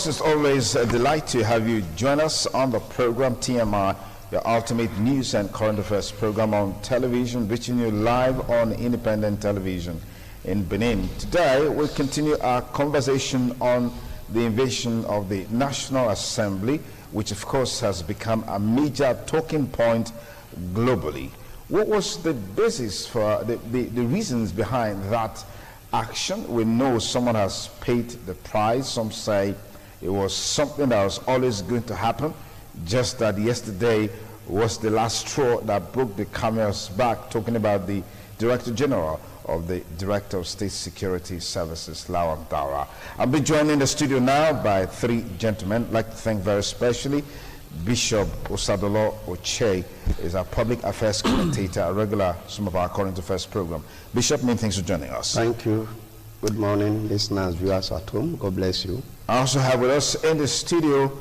course, it's always a delight to have you join us on the program TMI, your ultimate news and current affairs program on television, reaching you live on independent television in Benin. Today, we'll continue our conversation on the invasion of the National Assembly, which of course has become a major talking point globally. What was the basis for the reasons behind that action? We know someone has paid the price. Some say it was something that was always going to happen, just that yesterday was the last straw that broke the camel's back, talking about the Director General of the Director of State Security Services, Lawan Daura. I'll be joined in the studio now by three gentlemen. I'd like to thank very specially Bishop Osadolo Oche is our public affairs commentator, a regular some of our current affairs program. Bishop, many thanks for joining us. Thank you. Good morning, listeners, viewers at home. God bless you. I also have with us in the studio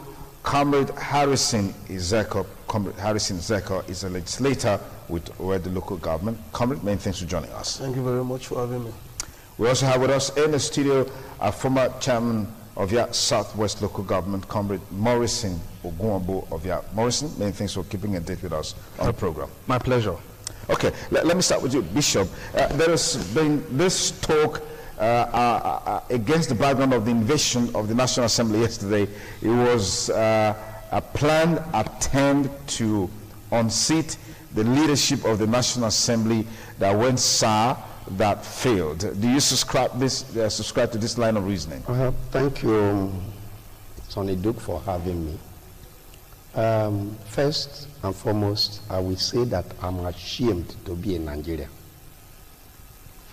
Comrade Harrison Ezeko. Comrade Harrison Ezeko is a legislator with the local government. Comrade, many thanks for joining us. Thank you very much for having me. We also have with us in the studio a former chairman of your Southwest local government, Comrade Morrison Ogunabo of your Morrison. Many thanks for keeping a date with us on the program. My pleasure. Okay, let me start with you, Bishop. There has been this talk against the background of the invasion of the National Assembly yesterday. It was a planned attempt to unseat the leadership of the National Assembly that went sour, that failed. Do you subscribe to this line of reasoning? Thank you, Sonny Duke, for having me. First and foremost, I will say that I'm ashamed to be in Nigeria.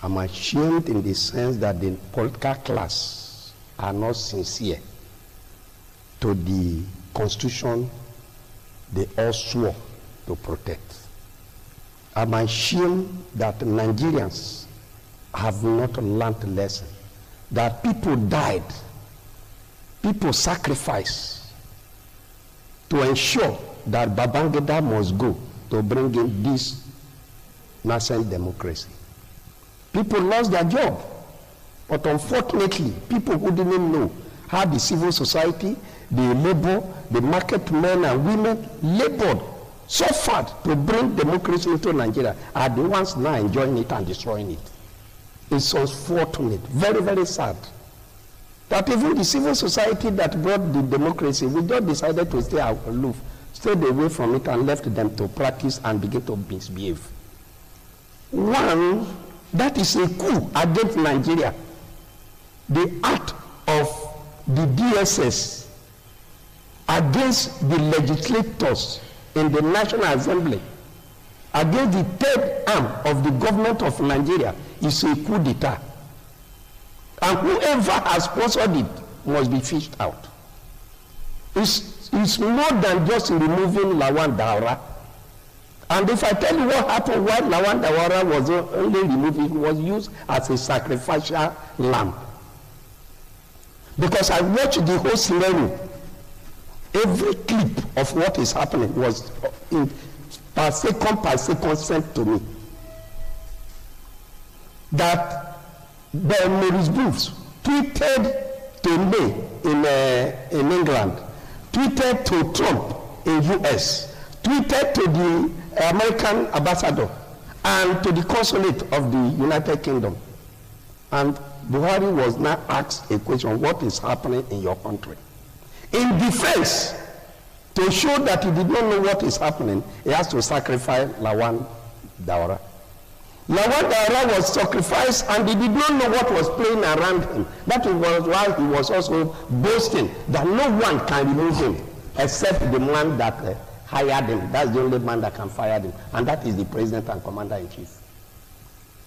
I'm ashamed in the sense that the political class are not sincere to the constitution they all swore to protect. I'm ashamed that Nigerians have not learned the lesson, that people died, people sacrificed to ensure that Babangida must go to bring in this nascent democracy. People lost their job, but unfortunately, people who didn't know how the civil society, the labor, the market men and women labored, suffered to bring democracy into Nigeria, are the ones now enjoying it and destroying it. It's unfortunate, very, very sad, that even the civil society that brought the democracy, we just decided to stay aloof, stayed away from it and left them to practice and begin to misbehave. One, that is a coup against Nigeria. The act of the DSS against the legislators in the National Assembly, against the third arm of the government of Nigeria, is a coup d'etat. And whoever has sponsored it must be fished out. It's more than just removing Lawan Daura. And if I tell you what happened while Lawan Daura was only removed, it was used as a sacrificial lamb. Because I watched the whole scenario. Every clip of what is happening was per second sent to me. That the Maurice Booth tweeted to me in England, tweeted to Trump in US, tweeted to the American ambassador and to the consulate of the United Kingdom. And Buhari was now asked a question, what is happening in your country? In defense, to show that he did not know what is happening, he has to sacrifice Lawan Daura. Lawan Daura was sacrificed and he did not know what was playing around him. That was why he was also boasting that no one can remove him except the man that hired him. That's the only man that can fire him, and that is the president and commander-in-chief.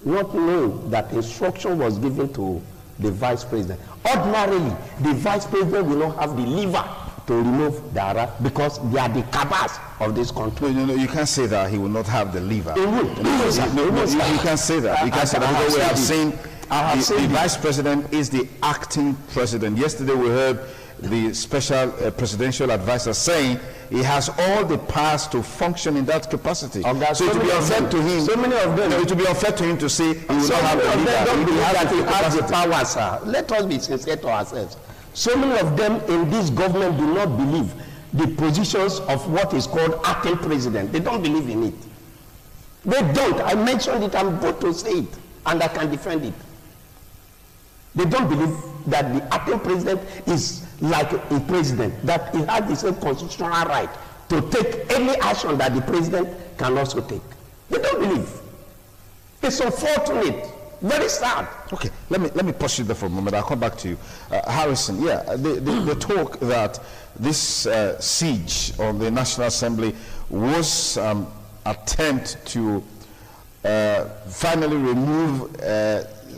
Not knowing that instruction was given to the vice president. Ordinarily, the vice president will not have the lever to remove Daura because they are the cabals of this country. No, you can't say that he will not have the lever. He will. You can't say that. You can't say that because we have seen the vice president is the acting president. Yesterday we heard the special presidential advisor saying he has all the powers to function in that capacity. So it will be unfair to him. So many of them. It will be unfair to him to say he will not have the leader. Don't believe that he has the power, sir. Let us be sincere to ourselves. So many of them in this government do not believe the positions of what is called acting president. They don't believe in it. They don't. I mentioned it, I'm bold to say it, and I can defend it. They don't believe that the acting president is like a president, that he has the same constitutional right to take any action that the president can also take. They don't believe. It's unfortunate, very sad. Okay, let me pause you there for a moment. I'll come back to you. Harrison, yeah, the talk that this siege on the National Assembly was attempt to finally remove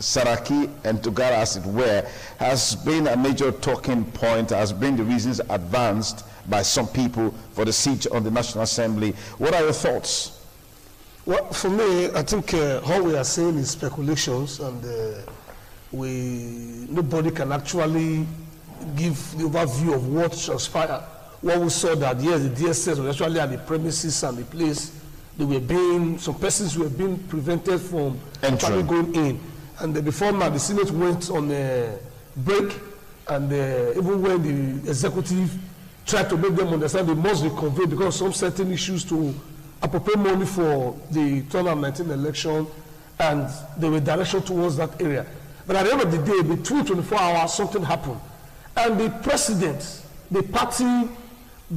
Saraki and Tugara, as it were, has been a major talking point, has been the reasons advanced by some people for the siege on the National Assembly. What are your thoughts? Well, for me, I think all we are saying is speculations, and nobody can actually give the overview of what transpired. What we saw that, yes, the DSS was actually at the premises and the place. They were being, some persons were being prevented from actually going in. And before now, the Senate went on a break, and even when the executive tried to make them understand they must be conveyed because of some certain issues to appropriate money for the 2019 election, and they were direction towards that area. But at the end of the day, between 24 hours, something happened. And the president, the party,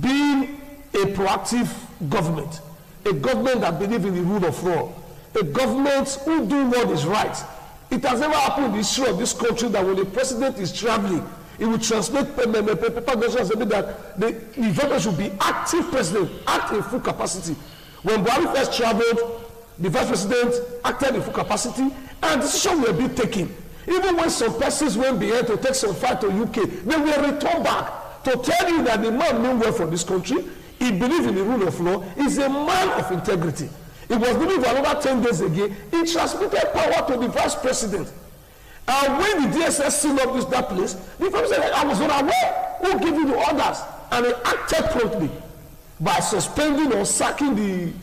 being a proactive government, a government that believes in the rule of law, a government who do what is right. It has never happened in the history of this country that when the president is traveling, he will transmit paper that the government should be active president, act in full capacity. When Buhari first traveled, the vice president acted in full capacity, and decisions were being taken. Even when some persons went behind to take some fight to UK, they will return back to tell you that the man meant well for this country. He believes in the rule of law. He's a man of integrity. It was given for another 10 days again. He transmitted power to the vice president. And when the DSS sealed up that place, the vice president said, I was unaware who gave you the orders. And he acted promptly by suspending or sacking the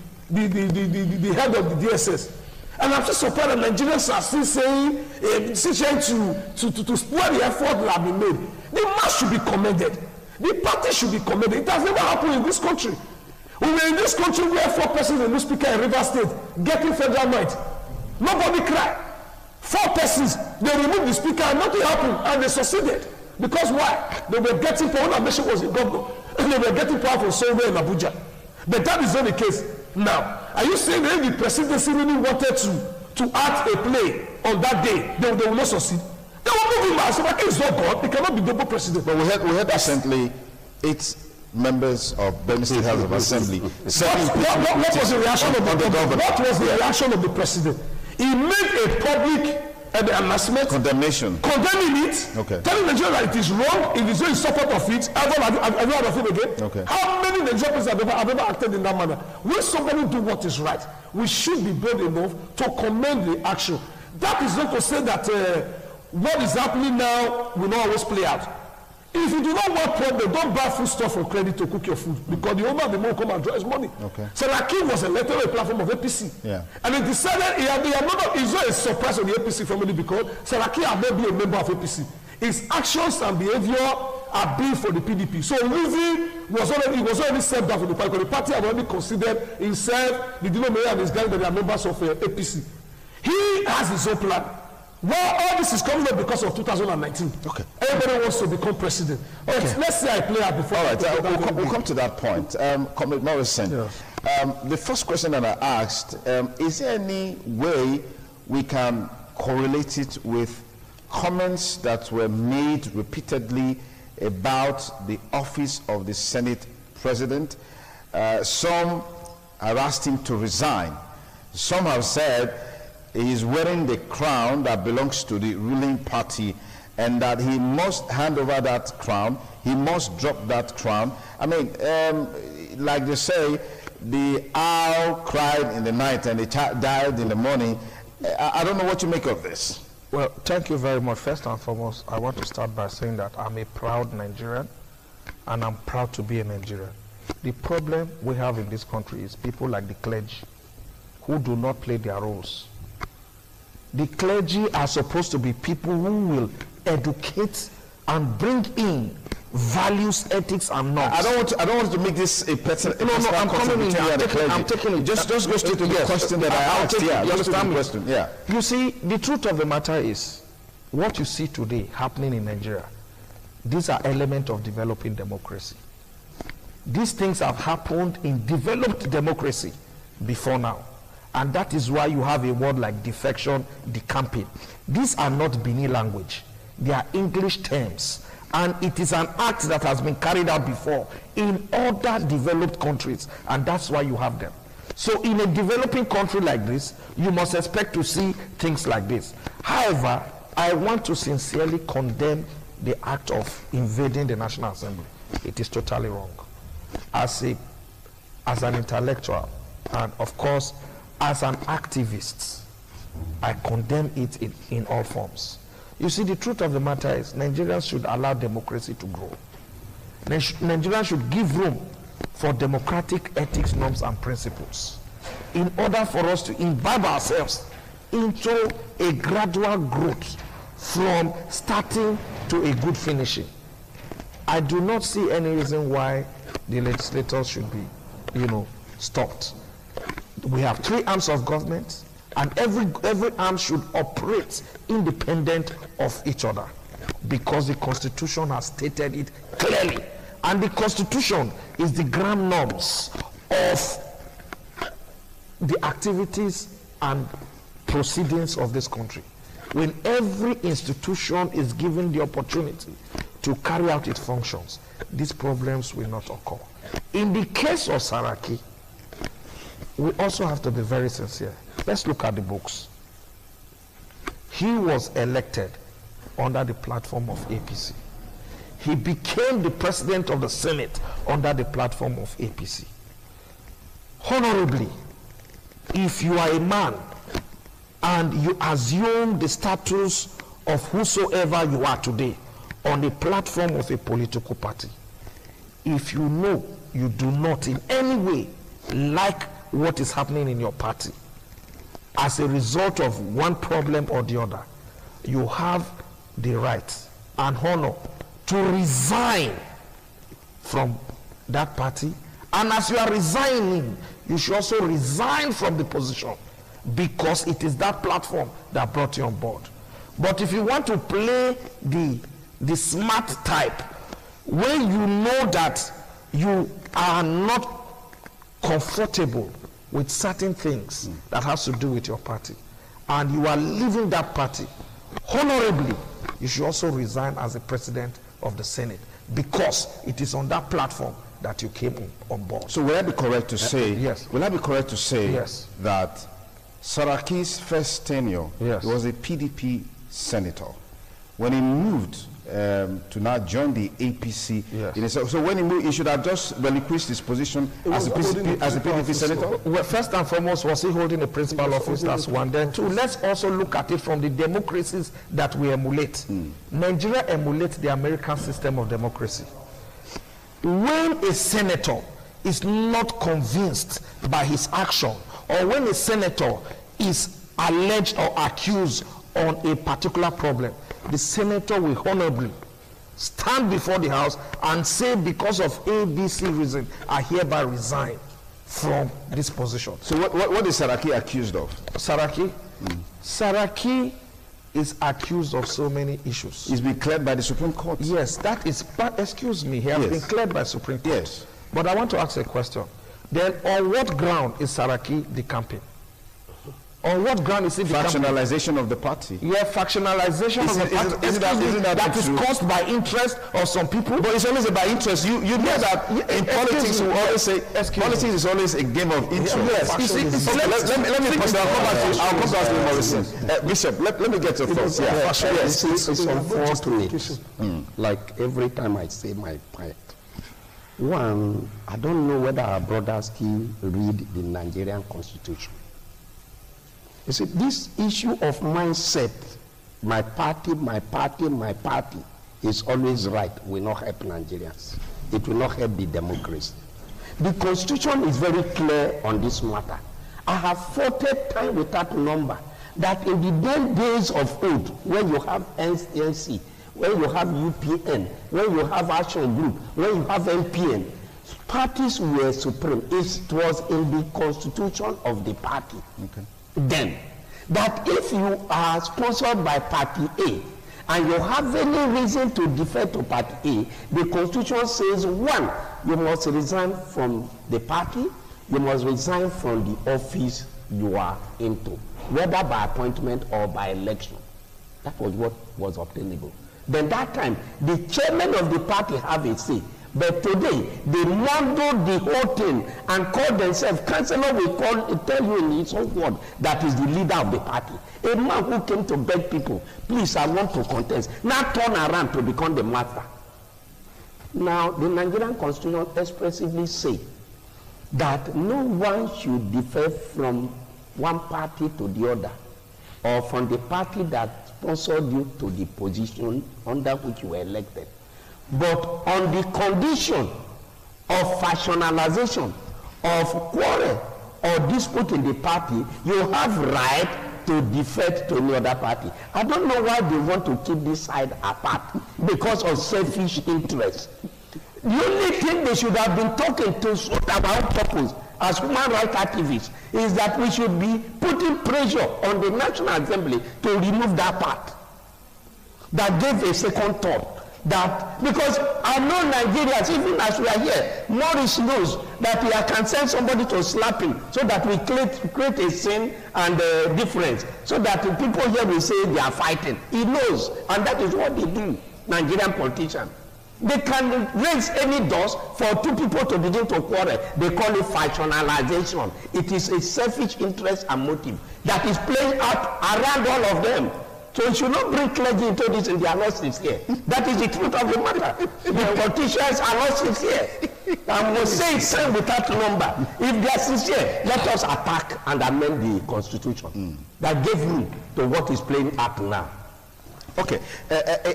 head of the DSS. And I'm just surprised that Nigerians are still saying, still trying to spoil the effort that have been made. The man should be commended. The party should be commended. It has never happened in this country. We were in this country where 4 persons in the speaker in River State getting federal might. Nobody cried. 4 persons, they removed the speaker and nothing happened, and they succeeded. Because why? They were getting power. When Amechi was a governor, and they were getting power from somewhere in Abuja. But that is not the case now. Are you saying that if the presidency really wanted to act a play on that day, they will not succeed? They will move him out. So that is not God. He cannot be double president. But we heard recently 8 members of Benue State House of Assembly. What was the reaction of the governor? What was the reaction of the president? He made a public announcement, condemnation, condemning it, telling Nigeria that it is wrong, it is in support of it. Have you heard of it again? Okay. How many Nigerians have ever acted in that manner? When somebody do what is right, we should be bold enough to commend the action. That is not to say that what is happening now will not always play out. If you do not want problem, don't buy food stuff for credit to cook your food, because the owner of the money come and draw his money. Saraki was elected on a platform of APC. Yeah. And he decided it's not a surprise on the APC family because Saraki had not been a member of APC. His actions and behavior are being for the PDP. So Lizzie was already stepped down from the party because the party had already considered himself, the denominator and his guy that they are members of APC. He has his own plan. Well, all this is coming up because of 2019. Okay. Everybody wants to become president. Okay. Let's say I play out before. All right, we'll come to that point. Comrade Morrison, the first question that I asked, is there any way we can correlate it with comments that were made repeatedly about the office of the Senate President? Some have asked him to resign. Some have said he is wearing the crown that belongs to the ruling party and that he must hand over that crown, he must drop that crown. I mean, like they say, the owl cried in the night and the child died in the morning. I don't know what you make of this. Well, thank you very much. First and foremost, I want to start by saying that I'm a proud Nigerian and I'm proud to be a Nigerian. The problem we have in this country is people like the clergy who do not play their roles. The clergy are supposed to be people who will educate and bring in values, ethics, and norms. I don't want to make this a personal. No, I'm coming in. I'm taking it. Just go straight to the question that I asked. Yeah, you understand me? Question. Yeah. You see, the truth of the matter is, what you see today happening in Nigeria, these are elements of developing democracy. These things have happened in developed democracy before now. And that is why you have a word like defection, decamping. These are not Bini language. They are English terms. And it is an act that has been carried out before in other developed countries. And that's why you have them. So in a developing country like this, you must expect to see things like this. However, I want to sincerely condemn the act of invading the National Assembly. It is totally wrong. As an intellectual, and of course, as an activist, I condemn it in all forms. You see, the truth of the matter is, Nigerians should allow democracy to grow. Nigerians should give room for democratic ethics, norms, and principles in order for us to imbibe ourselves into a gradual growth from starting to a good finishing. I do not see any reason why the legislators should be, stopped. We have 3 arms of government, and every arm should operate independent of each other, because the Constitution has stated it clearly. And the Constitution is the grand norms of the activities and proceedings of this country. When every institution is given the opportunity to carry out its functions, these problems will not occur. In the case of Saraki, we also have to be very sincere. Let's look at the books. He was elected under the platform of APC. He became the president of the Senate under the platform of APC. Honorably, if you are a man and you assume the status of whosoever you are today on the platform of a political party, if you know you do not in any way like what is happening in your party as a result of one problem or the other, you have the right and honor to resign from that party. And as you are resigning, you should also resign from the position, because it is that platform that brought you on board. But if you want to play the smart type, when you know that you are not comfortable with certain things that has to do with your party, and you are leaving that party honorably, you should also resign as the president of the Senate, because it is on that platform that you came on board. So will I be correct to say, yes. Will I be correct to say Yes. that Saraki's first tenure, Yes. he was a PDP senator. When he moved to now join the APC, Yes. So when he moved, he should have just relinquished his position as a PDP senator? Well, first and foremost, was he holding a principal office? That's one. Then two, let's also look at it from the democracies that we emulate. Nigeria emulates the American system of democracy. When a senator is not convinced by his action, or when a senator is alleged or accused on a particular problem, the senator will honorably stand before the House and say, because of ABC reason, I hereby resign from this position. So what is Saraki accused of? Saraki? Saraki is accused of so many issues. He's been cleared by the Supreme Court. Yes, that is, but excuse me, he has been cleared by Supreme Court. Yes. But I want to ask a question. Then on what ground is Saraki decamping? On what ground is it decamping? Factionalization of the party. Yeah, factionalization of the party. Isn't that is caused by interest of some people. But it's always about interest. You know that in politics, we always say politics is always a game of interest. Yes. Let me pause. I'll come back to you, Morrison. Bishop, let me get your thoughts. It's unfortunate. Like every time I say my point. One, I don't know whether our brothers still read the Nigerian Constitution. You see, this issue of mindset, my party, is always right, will not help Nigerians. It will not help the democracy. The Constitution is very clear on this matter. I have quoted time without number that in the days of old, when you have NC, when you have UPN, when you have Action Group, when you have MPN, parties were supreme. It was in the constitution of the party. Okay. Then, that if you are sponsored by Party A, and you have any reason to defer to Party A, the Constitution says, one, you must resign from the party, you must resign from the office you are into, whether by appointment or by election. That was what was obtainable. Then that time, the chairman of the party have a say. But today, they muddle the whole thing and call themselves, councillor will tell you in his own word that is the leader of the party. A man who came to beg people, please, I want to contest, now turn around to become the master. Now, the Nigerian Constitution expressively say that no one should defer from one party to the other, or from the party that sponsored you to the position under which you were elected. But on the condition of factionalization, of quarrel or dispute in the party, you have right to defect to any other party. I don't know why they want to keep this side apart, because of selfish interests. The only thing they should have been talking to suit our own purpose as human rights activists is that we should be putting pressure on the National Assembly to remove that part that gave a second thought. That because I know Nigerians, even as we are here, Morris knows that we can send somebody to slap him so that we create a scene and a difference, so that the people here will say they are fighting. He knows, and that is what they do, Nigerian politicians. They can raise any doors for two people to begin to quarrel. They call it factionalization. It is a selfish interest and motive that is playing out around all of them. So you should not bring clergy into this, and they are not sincere. That is the truth of the matter. The politicians are not sincere. I must say it same without number. If they are sincere, let us attack and amend the Constitution that gave room to what is playing out now. Okay,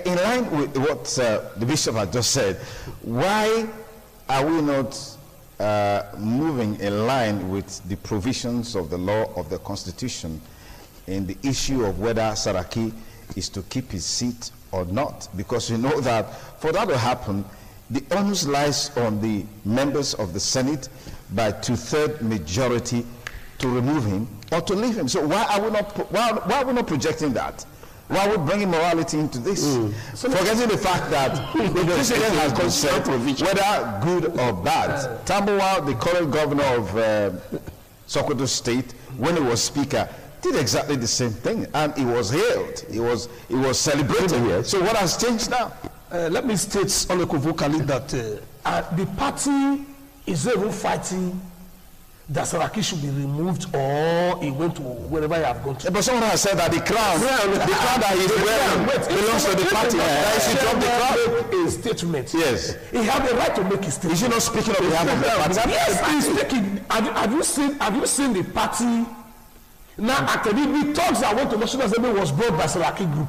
in line with what the Bishop had just said, why are we not moving in line with the provisions of the law of the Constitution in the issue of whether Saraki is to keep his seat or not? Because you know that for that to happen, the onus lies on the members of the Senate by 2/3 majority to remove him or to leave him. So why are we not projecting that? Why are we bringing morality into this? So forgetting the fact that the president has consent, whether good or bad. Tambuwal, the current governor of Sokoto State, when he was speaker, did exactly the same thing, and he was hailed. He was celebrated. So what has changed now? Let me state unequivocally that the party is even fighting that Saraki should be removed, or he went to wherever he have gone to. But someone has said that the crown that he is wearing belongs to the party. That he should drop the crown. Make a statement. Yes. He had the right to make a statement. Is he not speaking on behalf of the party? Yes, he's taking. Have you seen the party? Now, actually, the talks that went to National Assembly was brought by Saraki Group.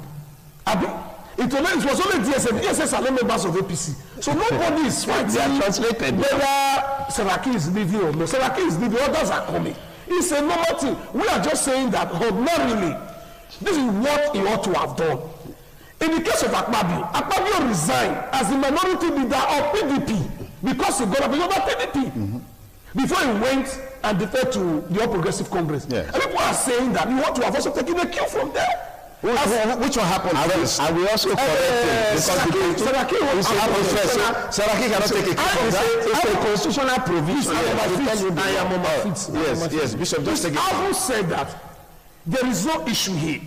It was only DSS. DSS are not members of APC. So nobody is fighting. They are translated. Whether Saraki is leaving or no. Saraki is leaving, others are coming. It's a normal thing. We are just saying that ordinarily, this is what he ought to have done. In the case of Akpabio resigned as the minority leader of PDP because he got up over PDP. Before he went and deferred to the All Progressive Congress. Yes. And people are saying that you want to have also taken a cue from there. Which one happened first? I will also correct him. Saraki cannot take a cue from that. It's a constitutional provision. Yes, Bishop, just take it. I will say that there is no issue here.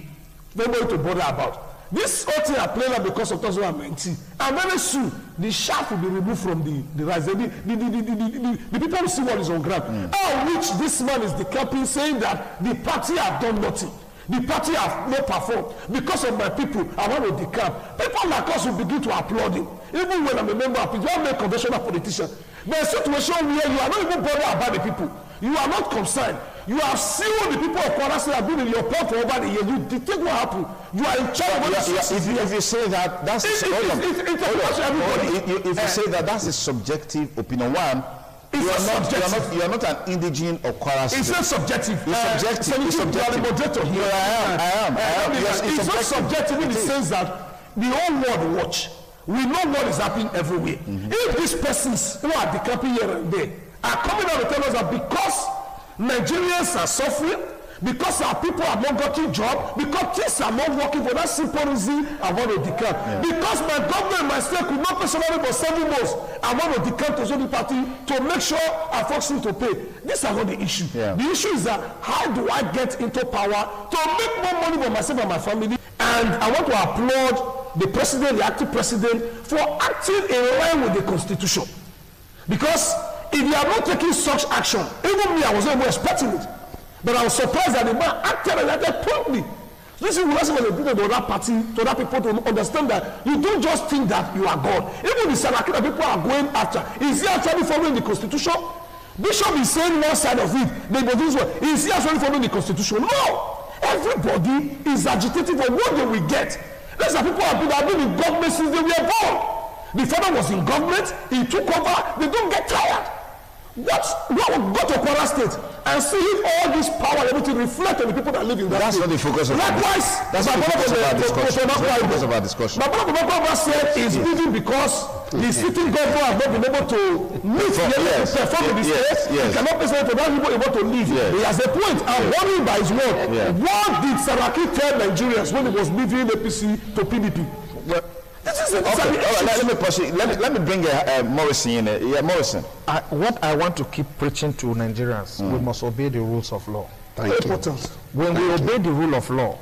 Nobody to bother about. This whole thing are playing out because of 2019. And very soon, the shaft will be removed from the rise. The people will see what is on ground. Which this man is decamping, saying that the party have done nothing. The party have not performed. Because of my people, I want to decamp. People like us will begin to applaud him. Even when I'm a member of it, you are not a conventional politician. But a situation where you are not even bothered about the people. You are not concerned. You have seen the people of Kwara State have been in your port for over the years. You detect what happened. You are in charge of if you say that, that's if you say that that's a subjective opinion. One, you are not an indigene of Kwara State. It's not subjective. It's subjective. You are the moderator here. I am. It's not subjective in the sense that the whole world watch. We know what is happening everywhere. If these persons who are decamping here and there are coming out to tell us that because Nigerians are suffering, because our people are not getting jobs, because things are not working for that simple reason, I want to decamp. Because my government, my state could not pay somebody for 7 months, I want to decamp to the party to make sure our folks need to pay. These are not the issue. The issue is that how do I get into power to make more money for myself and my family? And I want to applaud the president, the acting president, for acting in line with the constitution. Because if you are not taking such action, even me, I was not even expecting it. But I was surprised that the man acted and acted promptly. This is what I was to that party, to that people to understand that you don't just think that you are God. Even the Saraki that people are going after, is he actually following the constitution? Bishop is saying one side of it, but this one, is he actually following the constitution? No! Everybody is agitating for what they will get. These are people who have been in government since they were born. The father was in government, he took over, they don't get tired. Go to Kwara State and see if all this power and everything reflect on the people that live in that state. Not the focus of likewise, that's not the focus of our discussion. My brother said is leaving because the sitting governor has not been able to meet perform in the state. He cannot pay something for that people able to leave. He has a point. I'm worried by his word. What did Saraki tell Nigerians when he was leaving APC to PDP? Let me proceed. Let me bring Morrison in. Yeah, Morrison. What I want to keep preaching to Nigerians, we must obey the rules of law. Thank you. When we obey the rule of law,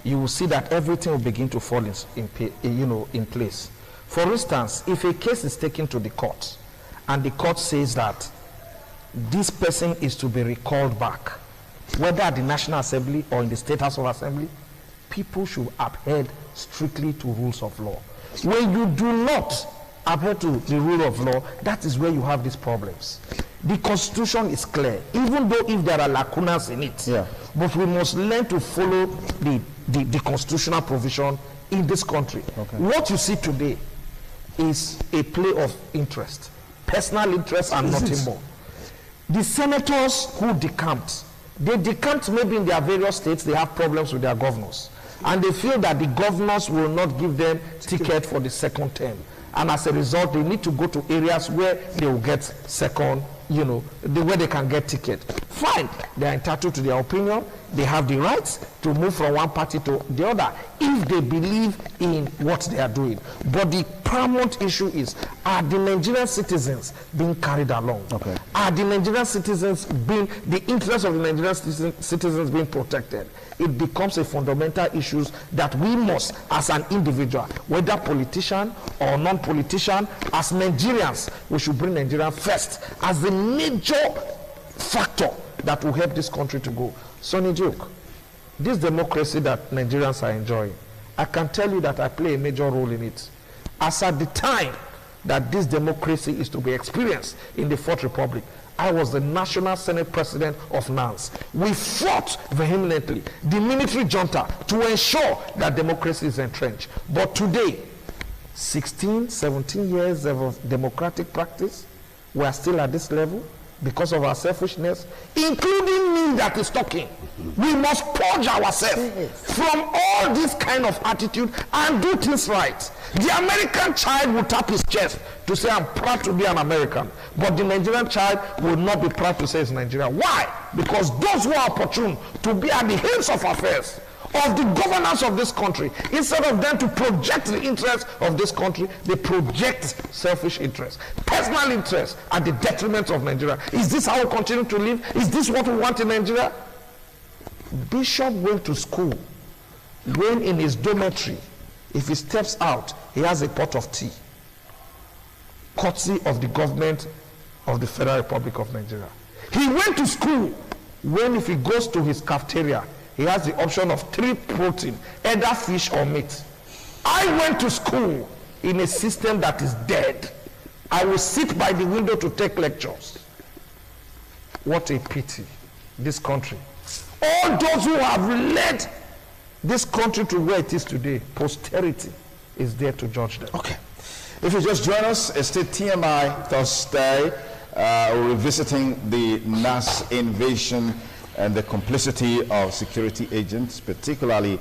you will see that everything will begin to fall in place. For instance, if a case is taken to the court, and the court says that this person is to be recalled back, whether at the National Assembly or in the State House of Assembly, people should adhere strictly to rules of law. When you do not adhere to the rule of law, that is where you have these problems. The Constitution is clear, even though if there are lacunas in it, but we must learn to follow the constitutional provision in this country. What you see today is a play of interest, personal interest and nothing more. The senators who decamped, they decamped maybe in their various states, they have problems with their governors. And they feel that the governors will not give them ticket for the second term. And as a result, they need to go to areas where they will get second, where they can get ticket. Fine, they are entitled to their opinion. They have the rights to move from one party to the other if they believe in what they are doing. But the paramount issue is, are the Nigerian citizens being carried along? Are the Nigerian citizens the interests of the Nigerian citizens being protected? It becomes a fundamental issue that we must, as an individual, whether politician or non-politician, as Nigerians, we should bring Nigeria first as the major factor that will help this country to go. Sonny Joke, this democracy that Nigerians are enjoying, I can tell you that I play a major role in it. As at the time that this democracy is to be experienced in the Fourth Republic, I was the National Senate President of Nass. We fought vehemently, the military junta, to ensure that democracy is entrenched. But today, 16, 17 years of democratic practice, we are still at this level because of our selfishness, including me that is talking. We must purge ourselves from all this kind of attitude and do things right. The American child will tap his chest to say, I'm proud to be an American. But the Nigerian child will not be proud to say he's Nigerian. Why? Because those who are opportune to be at the heads of affairs, of the governance of this country, instead of them to project the interests of this country, they project selfish interests, personal interests at the detriment of Nigeria. Is this how we continue to live? Is this what we want in Nigeria? Bishop went to school when in his dormitory, if he steps out, he has a pot of tea, courtesy of the government of the Federal Republic of Nigeria. He went to school when if he goes to his cafeteria, he has the option of 3 protein, either fish or meat. I went to school in a system that is dead. I will sit by the window to take lectures. What a pity, this country. All those who have led this country to where it is today, posterity is there to judge them. Okay. If you just join us, it's still TMI Thursday. We're revisiting the Nass invasion and the complicity of security agents, particularly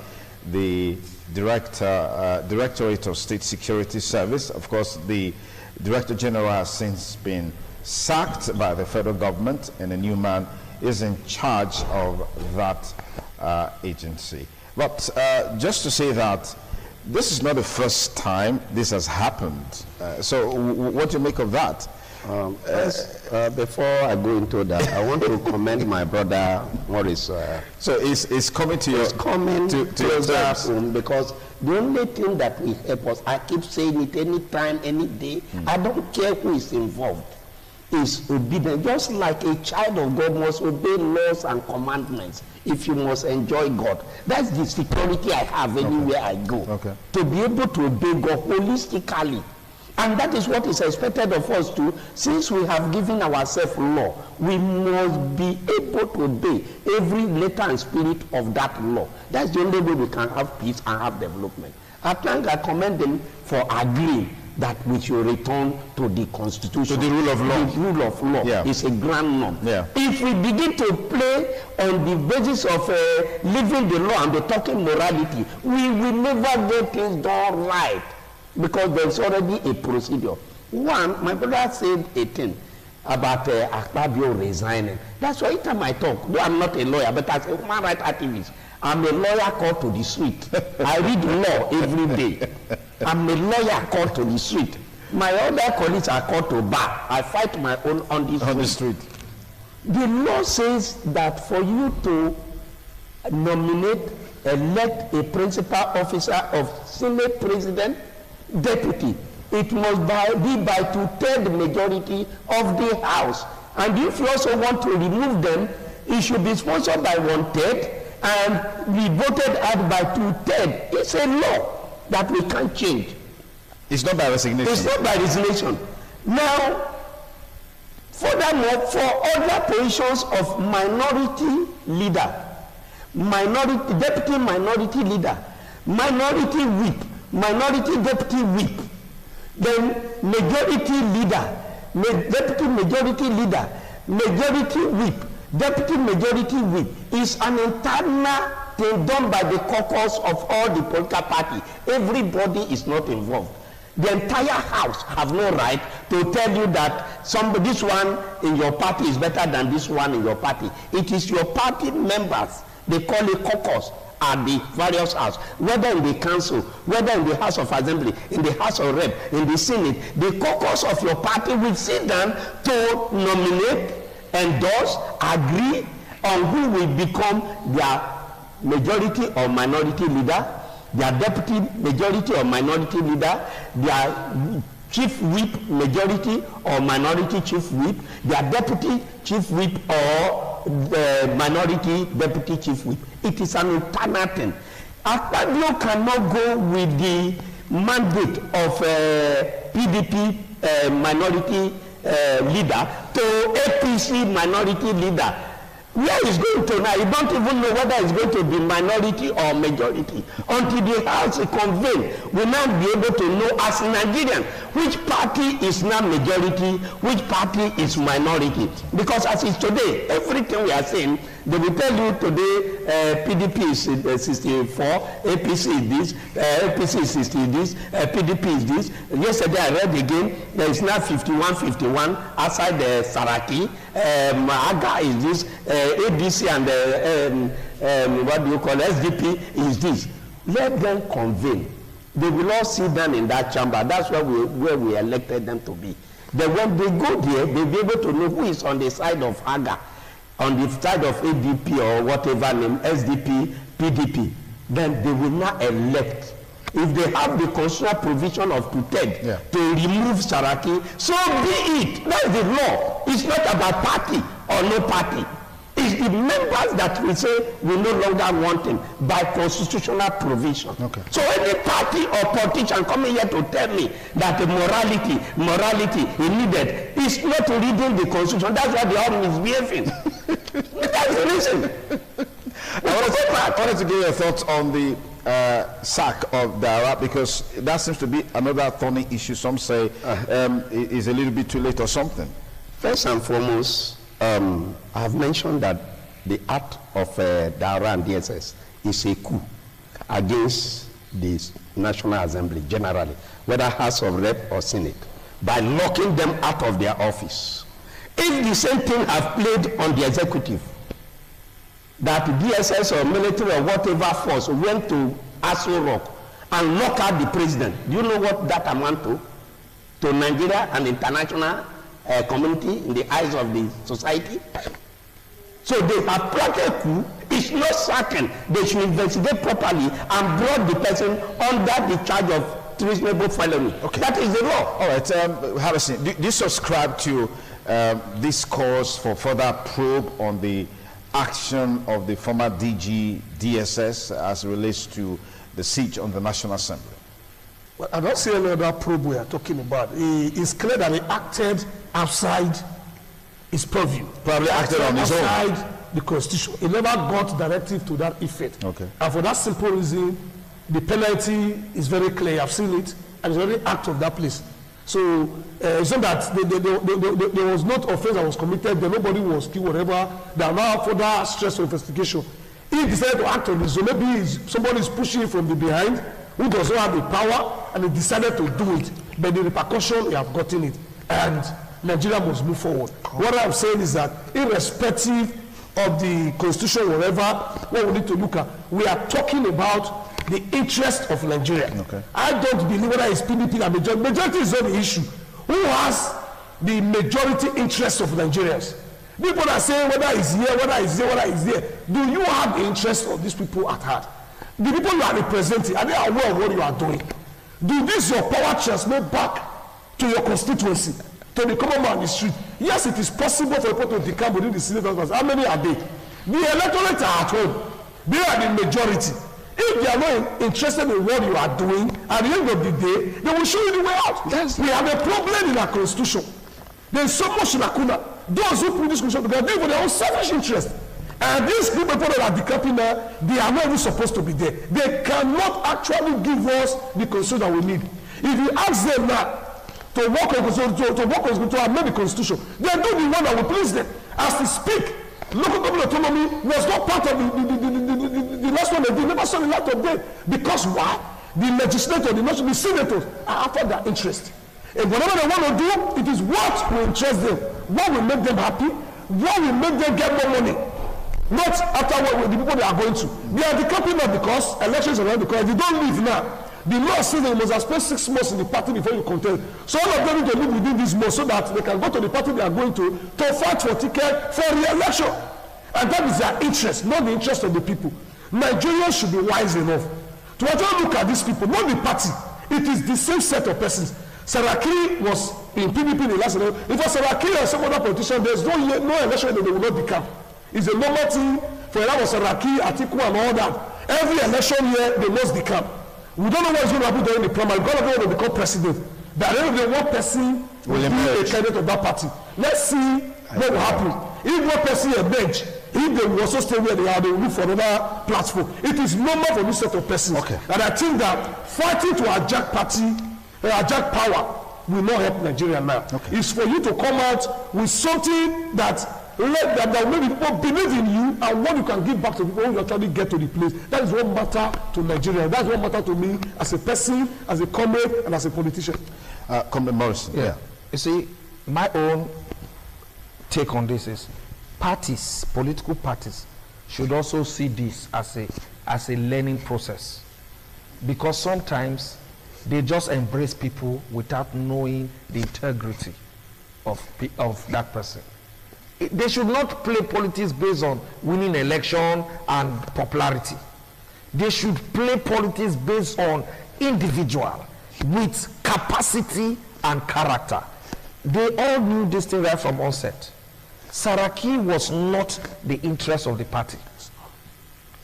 the Directorate of State Security Service. Of course, the Director General has since been sacked by the federal government, and a new man is in charge of that agency. But just to say that this is not the first time this has happened. So what do you make of that? Before I go into that, I want to commend my brother Morris. So it's coming to your home, because the only thing that will help us, I keep saying it any time, any day, I don't care who is involved, is obedience. Just like a child of God must obey laws and commandments if you must enjoy God. That's the security I have anywhere I go. Okay. To be able to obey God holistically. And that is what is expected of us too. Since we have given ourselves law, we must be able to obey every letter and spirit of that law. That's the only way we can have peace and have development. I commend them for agreeing that we should return to the Constitution. To the rule of law. The rule of law is a grand norm. Yeah. If we begin to play on the basis of living the law and the talking morality, we will never get things done right. Because there's already a procedure. One, my brother said a thing about Akpabio resigning. That's why every time I talk, though I'm not a lawyer, but as a human rights activist, I'm a lawyer called to the street. I read law every day. I'm a lawyer called to the street. My other colleagues are called to bar. I fight my own on the street. The law says that for you to nominate, elect a principal officer of Senate President, deputy, it must be by 2/3 majority of the House. And if you also want to remove them, it should be sponsored by 1/3 and be voted out by 2/3. It's a law that we can't change. It's not by resignation. It's not by resignation. Now, furthermore, for other positions of minority leader, deputy minority leader, minority whip, minority deputy whip, then majority leader, deputy majority leader, majority whip, deputy majority whip is an internal thing done by the caucus of all the political party. Everybody is not involved. The entire house have no right to tell you that this one in your party is better than this one in your party. It is your party members, they call it caucus, at the various houses, whether in the council, whether in the House of Assembly, in the House of Rep, in the Senate. The caucus of your party will sit down to nominate, endorse, agree on who will become their majority or minority leader, their deputy majority or minority leader, their chief whip majority or minority chief whip, their deputy chief whip or minority deputy chief whip. It is an internal thing. Akpabio cannot go with the mandate of PDP minority leader to APC minority leader. Where is going to now? You don't even know whether it's going to be minority or majority. Until the House convene, we now be able to know as Nigerian which party is now majority, which party is minority. Because as it's today, everything we are saying, they will tell you today PDP is 64, APC is this, APC is 60 this, PDP is this. Yesterday I read again, there is now 51-51 outside the Saraki. Aga is this, ABC and what do you call SDP is this. Let them convene. They will all sit down in that chamber. That's where we elected them to be. Then when they go there, they'll be able to know who is on the side of Aga, on the side of ADP or whatever name, SDP, PDP. Then they will not elect. If they have the constitutional provision of to remove Saraki, so be it. That's the law. It's not about party or no party. It's the members that we say we no longer want him by constitutional provision. Okay. So any party or politician coming here to tell me that the morality is needed is not reading the constitution. That's why they are misbehaving. That's the reason. I wanted to get your thoughts on the sack of Dara, because that seems to be another thorny issue. Some say is a little bit too late or something. First and foremost, I have mentioned that the act of Dara and DSS is a coup. against the National Assembly generally, whether House of Rep or Senate, by locking them out of their office. If the same thing have played on the executive, that DSS or military or whatever force went to Aso Rock and lock out the president, do you know what that amount to Nigeria and international community in the eyes of the society? So they have planted a coup. It's not certain. They should investigate properly and brought the person under the charge of treasonable felony. Okay. That is the law. All right, Harrison, do you subscribe to this calls for further probe on the action of the former DG DSS as it relates to the siege on the National Assembly? Well, I don't see any other probe we are talking about. It's clear that he acted outside his purview. Probably acted on his own. Outside the Constitution. He never got directive to that effect. Okay. And for that simple reason, the penalty is very clear. I've seen it, and it's already act of that place. So it's not that there was not offense that was committed, that nobody was killed, whatever. There are now further stressful investigation. He decided to act on this, so maybe somebody is pushing from the behind who does not have the power, and he decided to do it. But the repercussion, he have gotten it, and Nigeria must move forward. What I'm saying is that, irrespective of the Constitution, whatever, what we need to look at, we are talking about the interest of Nigeria. Okay. I don't believe whether it's PDP or majority. Majority is not the issue. Who has the majority interest of Nigerians? People are saying whether it's here, whether it's there, whether it's there. Do you have the interest of these people at heart? The people you are representing, are they aware of what you are doing? Do this your power transmit back to your constituency, to the common man on the street? Yes, it is possible for people to decamp within the Senate. How many are they? The electorate are at home. They are the majority. If they are not interested in what you are doing, at the end of the day, they will show you the way out. Yes. We have a problem in our constitution. There is so much lacuna. Those who put this constitution together, they for their own selfish interest. And these people that are decamping now, they are not even supposed to be there. They cannot actually give us the constitution that we need. If you ask them now to work on to amend the constitution, they do the one that will please them. As they speak, local government autonomy was not part of the last one. They never saw the light of day. Because why? The legislature, the senators are after their interest. And whatever they want to do, it is what will interest them, what will make them happy, what will make them get more money. Not after what the people they are going to. They are decamping now because elections are around the corner. If you don't leave now, the law says that you must have spent 6 months in the party before you contest. So all of them need to live within this month so that they can go to the party they are going to fight for ticket for re-election. And that is their interest, not the interest of the people. Nigerians should be wise enough to actually look at these people, not the party. It is the same set of persons. Saraki was in PDP in the last election. If for Saraki and some other politician, there is no election that they will not decamp. It's a normal thing for Saraki, Atiku, and all that. Every election year, they must decamp. We don't know what is going to happen during the primary. God knows when they become president. But at the end of the day, one person will be a candidate of that party. Let's see what will happen. If one person emerge, if they will also stay where they are, they will look for another platform. It is normal for this set of persons. Okay. And I think that fighting to hijack party, hijack power, will not help Nigeria now. Okay. It's for you to come out with something that that maybe people believe in you and what you can give back to people when you actually get to the place. That is what matters to Nigeria. That's what matters to me as a person, as a comrade, and as a politician. Comrade Morrison. Yeah. You see, my own take on this is parties, political parties, should also see this as a learning process, because sometimes they just embrace people without knowing the integrity of that person. They should not play politics based on winning election and popularity. They should play politics based on individual with capacity and character. They all knew this thing right from onset. Saraki was not the interest of the party.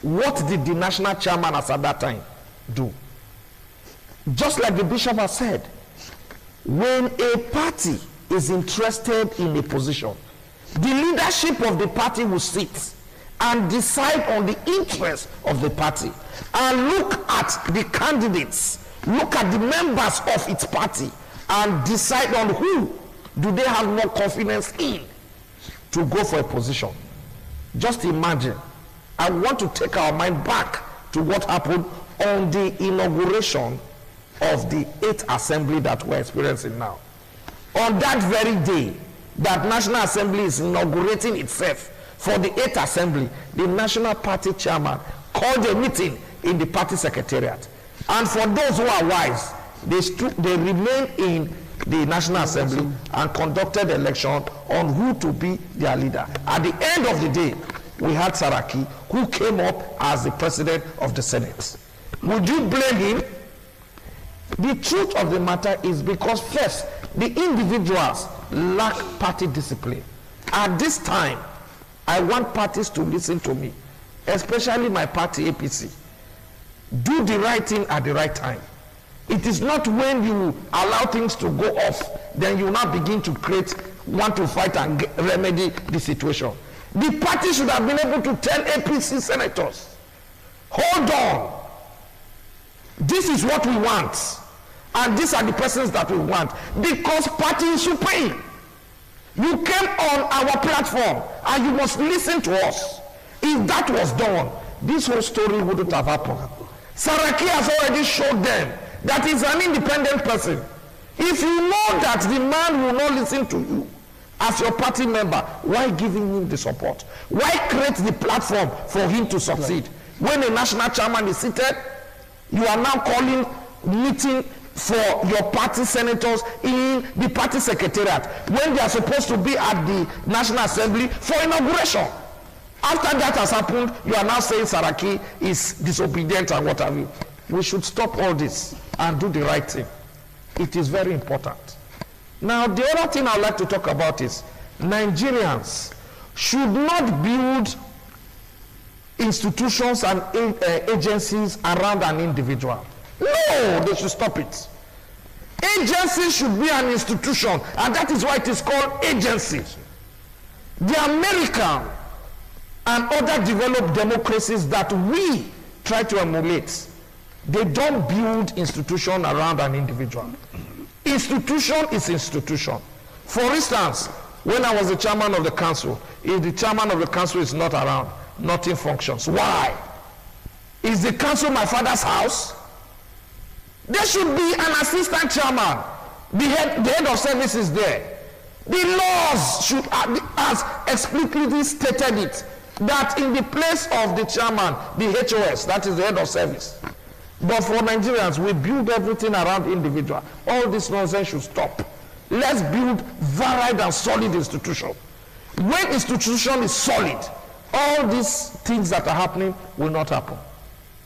What did the national chairman at that time do? Just like the bishop has said, when a party is interested in a position, the leadership of the party will sit and decide on the interest of the party and look at the candidates, look at the members of its party and decide on who do they have more confidence in to go for a position. Just imagine, I want to take our mind back to what happened on the inauguration of the 8th Assembly that we're experiencing now. On that very day that National Assembly is inaugurating itself for the 8th Assembly, the National Party chairman called a meeting in the party secretariat. And for those who are wise, they remained in the National Assembly and conducted election on who to be their leader. At the end of the day, we had Saraki, who came up as the president of the Senate. Would you blame him? The truth of the matter is because first, the individuals lack party discipline. At this time, I want parties to listen to me, especially my party, APC. Do the right thing at the right time. It is not when you allow things to go off, then you now begin to want to fight and remedy the situation. The party should have been able to tell APC senators, hold on, this is what we want, and these are the persons that we want, because party is supreme. You came on our platform and you must listen to us. If that was done, this whole story wouldn't have happened. Saraki has already showed them that he's an independent person. If you know that the man will not listen to you as your party member, why giving him the support? Why create the platform for him to succeed? When a national chairman is seated, you are now calling meeting for your party senators in the party secretariat when they are supposed to be at the National Assembly for inauguration. After that has happened, you are now saying Saraki is disobedient and what have you. We should stop all this and do the right thing. It is very important. Now, the other thing I'd like to talk about is Nigerians should not build institutions and agencies around an individual. No, they should stop it. Agency should be an institution, and that is why it is called agency. The American and other developed democracies that we try to emulate, they don't build institution around an individual. Institution is institution. For instance, when I was the chairman of the council, if the chairman of the council is not around, nothing functions. Why? Is the council my father's house? There should be an assistant chairman. The head of service is there. The laws should, as explicitly stated it, that in the place of the chairman, the HOS, that is the head of service. But for Nigerians, we build everything around individual. All this nonsense should stop. Let's build varied and solid institution. When institution is solid, all these things that are happening will not happen.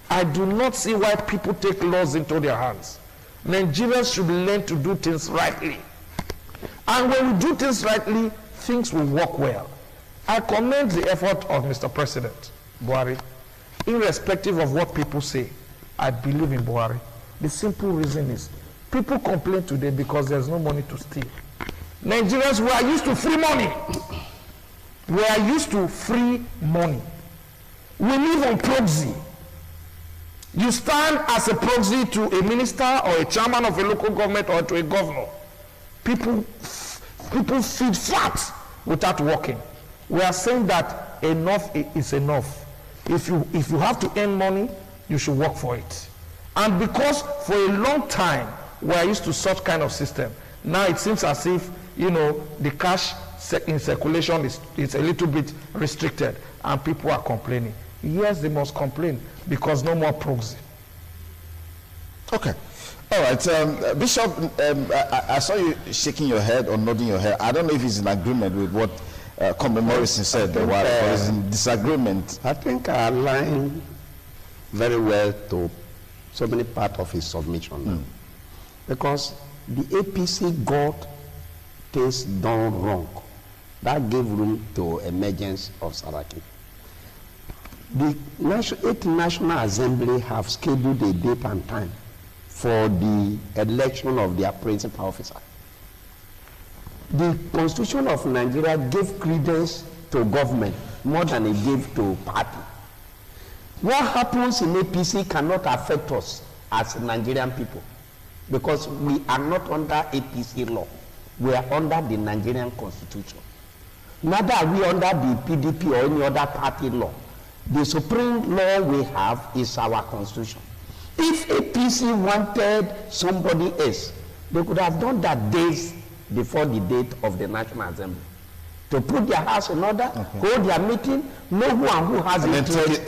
I do not see why people take laws into their hands. Nigerians should learn to do things rightly. And when we do things rightly, things will work well. I commend the effort of Mr. President Buhari. Irrespective of what people say, I believe in Buhari. The simple reason is, people complain today because there's no money to steal. Nigerians, we are used to free money. We are used to free money. We live on proxy. You stand as a proxy to a minister or a chairman of a local government or to a governor. People feed fat without working. We are saying that enough is enough. If you have to earn money, you should work for it. And because for a long time we are used to such kind of system, now it seems as if, the cash in circulation is a little bit restricted and people are complaining. Yes, they must complain because no more proxy. Okay. All right. Bishop, I saw you shaking your head or nodding your head. I don't know if it's in agreement with what Comrade Morrison said or is in disagreement. I think I align very well to so many parts of his submission. Because the APC got things done wrong. That gave room to emergence of Saraki. The 8th National Assembly have scheduled a date and time for the election of their principal officer. The Constitution of Nigeria gave credence to government more than it gave to party. What happens in APC cannot affect us as Nigerian people because we are not under APC law. We are under the Nigerian Constitution. Neither are we under the PDP or any other party law. The supreme law we have is our Constitution. If APC wanted somebody else, they could have done that days before the date of the National Assembly. To put their house in order, hold their meeting, know who and who has interest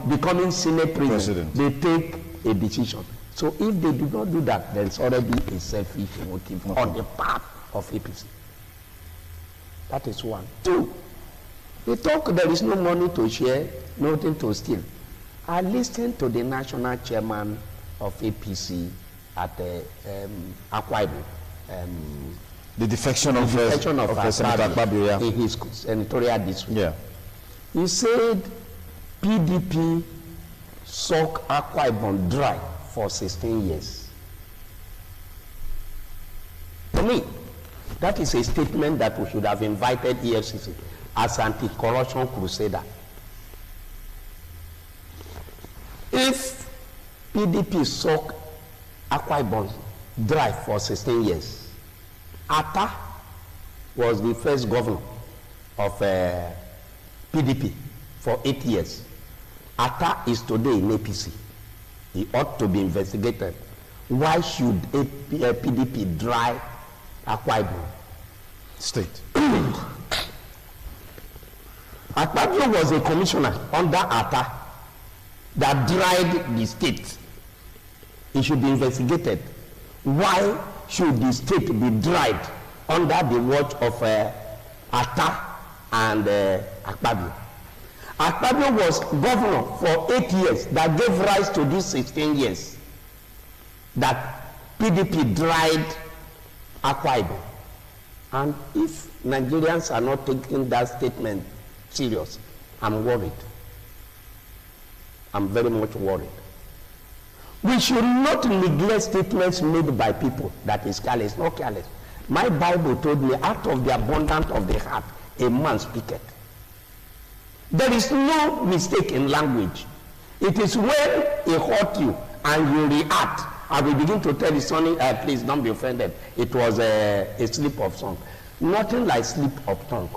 becoming Senate president. They take a decision. So if they do not do that, then it's already a selfish motive on the part of APC. That is one. Two, they talk there is no money to share, nothing to steal. I listened to the national chairman of APC at Akwa Ibom. The defection of Senator Akpabio, in his senatorial district. Yeah. He said PDP sucked Akwa Ibom dry for 16 years. To me, that is a statement that we should have invited EFCC as anti-corruption crusader. If PDP sucked Akwa Ibom dry for 16 years, Atta was the first governor of PDP for 8 years. Atta is today in APC. He ought to be investigated. Why should PDP dry Akwa Ibom State? Akpabio was a commissioner under Atta that dried the state. He should be investigated. Why should the state be dried under the watch of Atta and Akpabio? Akpabio was governor for 8 years that gave rise to these 16 years that PDP dried Akwa Ibom. And if Nigerians are not taking that statement serious, I'm worried. I'm very much worried. We should not neglect statements made by people that is careless, not careless. My Bible told me, out of the abundance of the heart, a man speaketh. There is no mistake in language. It is when it hurt you and you react, and we begin to tell the son, please don't be offended. It was a slip of tongue. Nothing like slip of tongue.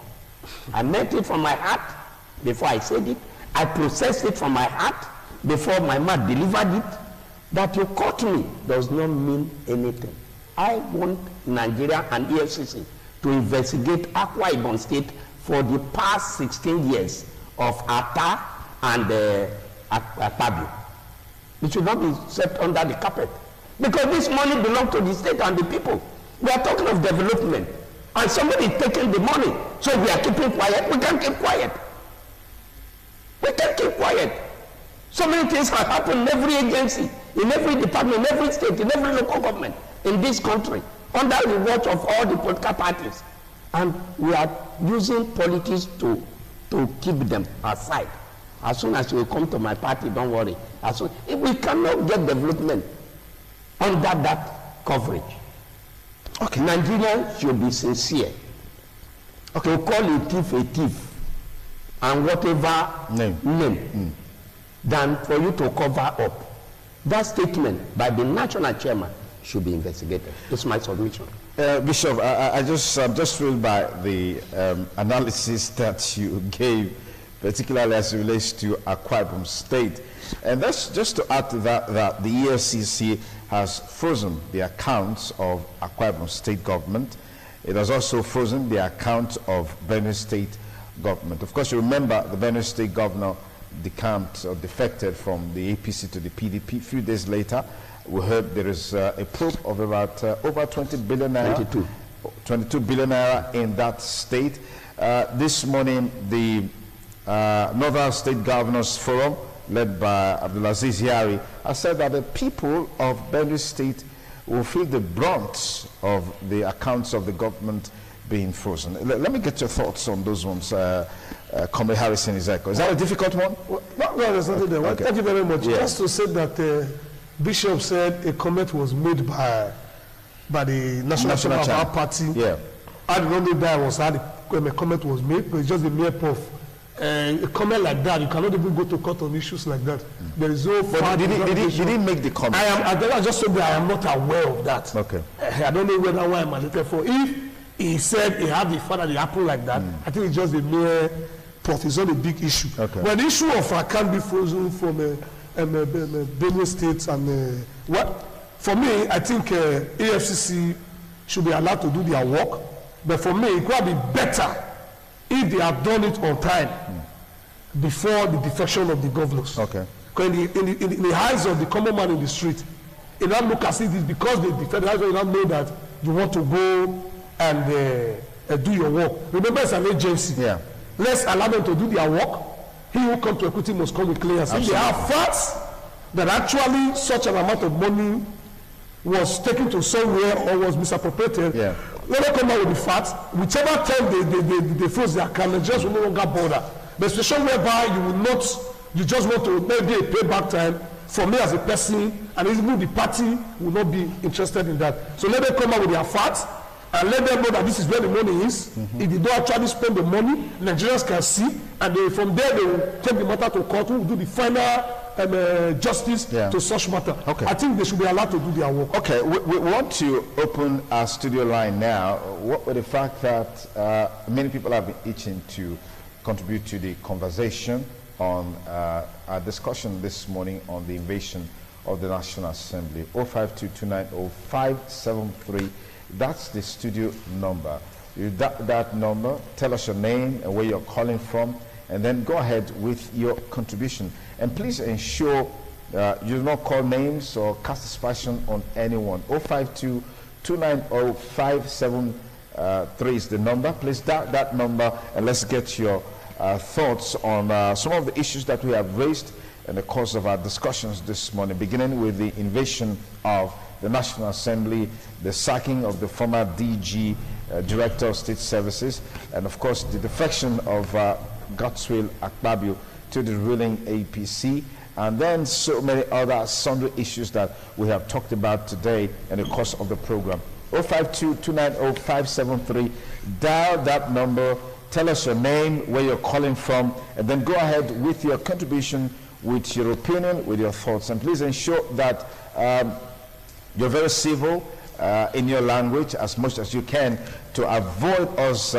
I meant it from my heart before I said it. I processed it from my heart before my mouth delivered it. That you caught me does not mean anything. I want Nigeria and EFCC to investigate Akwa Ibom State for the past 16 years of Atta and Akpabio. It should not be swept under the carpet. Because this money belongs to the state and the people. We are talking of development. And somebody is taking the money. So we are keeping quiet. We can't keep quiet. We can't keep quiet. So many things have happened in every agency, in every department, in every state, in every local government in this country, under the watch of all the political parties. And we are using politics to keep them aside. As soon as you come to my party, don't worry. If we cannot get development under that coverage, okay, Nigeria should be sincere. Okay, to call a thief, and whatever name. Than for you to cover up. That statement by the national chairman should be investigated. It's my submission. Bishop, I'm just thrilled by the analysis that you gave, particularly as it relates to Akwa Ibom State. And that's just to add to that the EFCC has frozen the accounts of Akwa Ibom State government. It has also frozen the account of Benue State government. Of course, you remember the Benue State governor decamped or defected from the APC to the PDP. A few days later, we heard there is a probe of about over 20 billion naira, 22 billion naira in that state. This morning, the Northern State Governors Forum, led by Abdulaziz Yari, has said that the people of Benue State will feel the brunt of the accounts of the government being frozen. Let me get your thoughts on those ones. Comrade Harrison Iseko. Is that a difficult one? Well, no, there's nothing there. Okay. Thank you very much. Yeah. Just to say that Bishop said a comment was made by the national chairman of our party. Yeah. I don't know that was how the comment was made, but it's just a mere puff. A comment like that, you cannot even go to court on issues like that. There is no. But did he make the comment? I just said that I am not aware of that. Okay. I don't know whether why I'm mandated for. If he said he had the fact that it happened like that, I think it's just a mere puff. It's not a big issue. Okay. But the issue of can be frozen from Benue State, and for me, I think AFCC should be allowed to do their work. But for me, it could be better if they have done it on time before the defection of the governors. Okay. Because in the eyes of the common man in the street, it not look as if it's because they defend. That's why you don't know that you want to go and do your work. Remember, it's an agency. Yeah. Let's allow them to do their work. He who comes to equity must come with clearance. If they have facts that actually such an amount of money was taken to somewhere or was misappropriated, yeah, let them come out with the facts. Whichever time they froze their account, they just will no longer bother. The situation whereby you will not, you just want to maybe a payback time. For me as a person, and even the party will not be interested in that. So let them come out with their facts and let them know that this is where the money is. If they don't actually spend the money, Nigerians can see, and from there they will take the matter to court, who will do the final justice to such matter. Okay. I think they should be allowed to do their work. Okay, we want to open our studio line now. What with the fact that many people have been itching to contribute to the conversation on our discussion this morning on the invasion of the National Assembly. 052290573. That's the studio number. You that number, tell us your name and where you're calling from, and then go ahead with your contribution. And please ensure you do not call names or cast aspersion on anyone. 052290573 is the number. Please that number, and let's get your thoughts on some of the issues that we have raised in the course of our discussions this morning, beginning with the invasion of the National Assembly, the sacking of the former DG, Director of State Services, and of course the defection of Godswill Akpabio to the ruling APC, and then so many other sundry issues that we have talked about today in the course of the program. 052290573, dial that number. Tell us your name, where you're calling from, and then go ahead with your contribution, with your opinion, with your thoughts. And please ensure that you're very civil in your language as much as you can to avoid us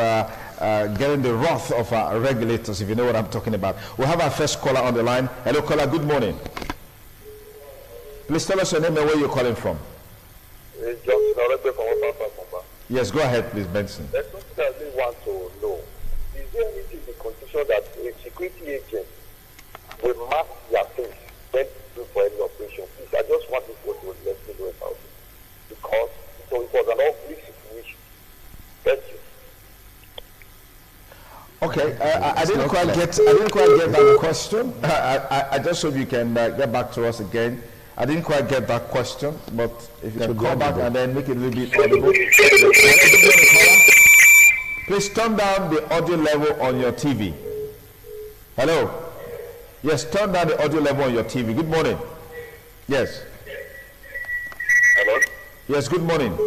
getting the wrath of our regulators, if you know what I'm talking about. We'll have our first caller on the line. Hello, caller, good morning. Please tell us your name and where you're calling from. Yes, go ahead, please, Benson. There's something that we want to know. Is there anything in the constitution that a security agent will mark their face when to do for any operation? Please, I just want people to let me know about it. Because it was an ugly situation. Thank you. Okay, I didn't quite get that question. I just hope you can get back to us again. I didn't quite get that question, but if you can call back and then make it a little bit audible. Please turn down the audio level on your TV. Hello? Yes, turn down the audio level on your TV. Good morning. Yes. Hello? Yes, good morning.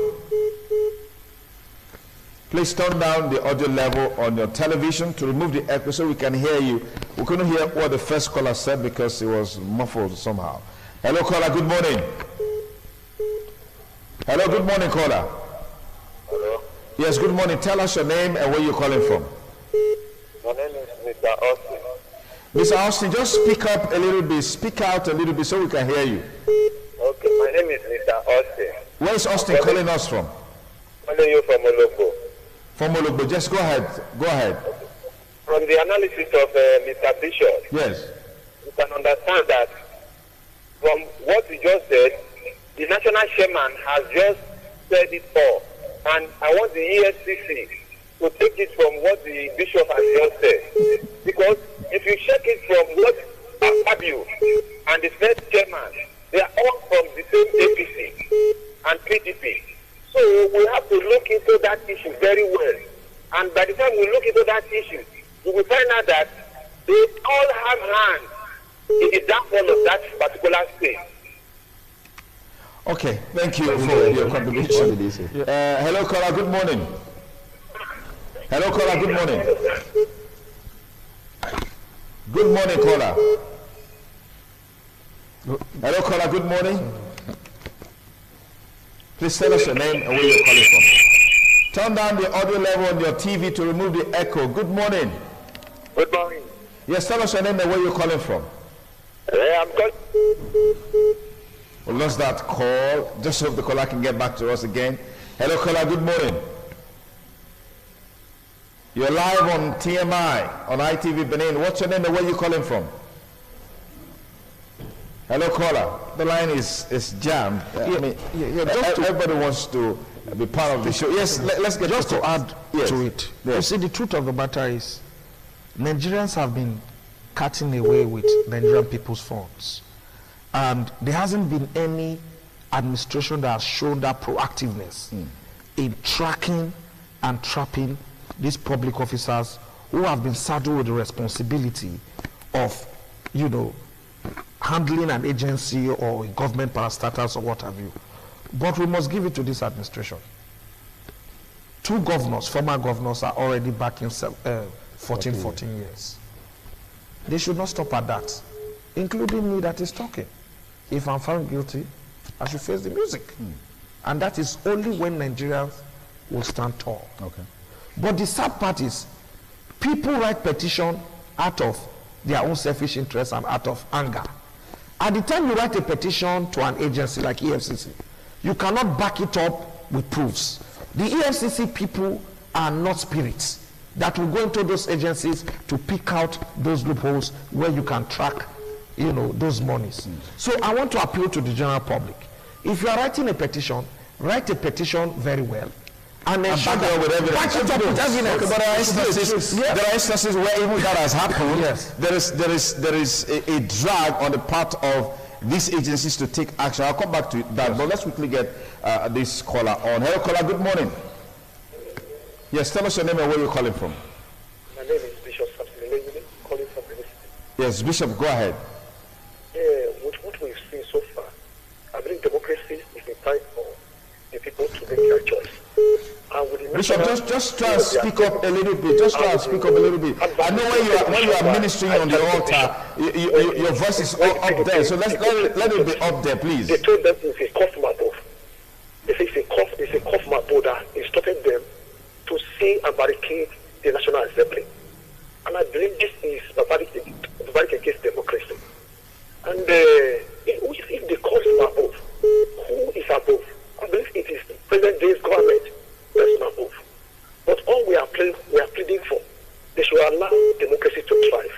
Please turn down the audio level on your television to remove the echo so we can hear you. We couldn't hear what the first caller said because it was muffled somehow. Hello, caller, good morning. Hello, good morning, caller. Hello? Yes, good morning. Tell us your name and where you're calling from. My name is Mr. Austin. Mr. Austin, just speak up a little bit, speak out a little bit so we can hear you. Okay, my name is Mr. Austin. Where is Austin calling us from? I'm calling you from Ologbo. From Ologbo, just go ahead, go ahead. Okay. From the analysis of Mr. Bishop, Yes. you can understand that from what you just said, the national chairman has just said it all. And I want the ESCC to take it from what the bishop has just said. Because if you check it from what Akpabio and the first chairman, they are all from the same APC and PDP. So we have to look into that issue very well. And by the time we look into that issue, we will find out that they all have hands in the downfall of that particular state. Okay, thank you for your contribution. Hello, caller, good morning. Hello, caller, good morning. Good morning, caller. Hello, caller, good morning. Please tell us your name and where you're calling from. Turn down the audio level on your TV to remove the echo. Good morning. Good morning. Yes, tell us your name and where you're calling from. I'm calling. We lost that call. Just hope the caller can get back to us again. Hello, caller. Good morning. You're live on TMI on ITV Benin. What's your name and where are you calling from? Hello, caller. The line is jammed. Everybody wants to be part of the show. Yes, let's get just to add to it. Yes. You see, the truth of the matter is Nigerians have been cutting away with Nigerian people's funds. And there hasn't been any administration that has shown that proactiveness in tracking and trapping these public officers who have been saddled with the responsibility of, handling an agency or a government parastatals or what have you. But we must give it to this administration. 2 governors, former governors, are already back in 14 years. They should not stop at that, including me that is talking. If I'm found guilty, I should face the music. And that is only when Nigerians will stand tall. Okay. But the sad part is, people write petition out of their own selfish interests and out of anger. At the time you write a petition to an agency like EFCC, you cannot back it up with proofs. The EFCC people are not spirits that will go into those agencies to pick out those loopholes where you can track, those monies. So I want to appeal to the general public. If you are writing a petition, write a petition very well. And then back it up with evidence. Okay, but there are instances where even that has happened. Yes. There is a drag on the part of these agencies to take action. I'll come back to that, but let's quickly get this caller on. Hello, caller. Good morning. Yes, tell us your name and where you're calling from. My name is Bishop Samson, calling from Complicity. Yes, Bishop, go ahead. Yeah, with what we've seen so far, I believe democracy is the time for the people to make their choice. Bishop, just try and speak up a little bit. Just try and speak up a little bit. I know when you are ministering on the altar, your voice is up there. So let it be up there, please. They told them it's a cough mabo. They say it's a cough mabo that instructed them to see and barricade the National Assembly. And I believe this is barbaric against democracy. And if the cough above, who is above? I believe it is President Dave's government that's not above. But all we are pleading for, they should allow democracy to thrive.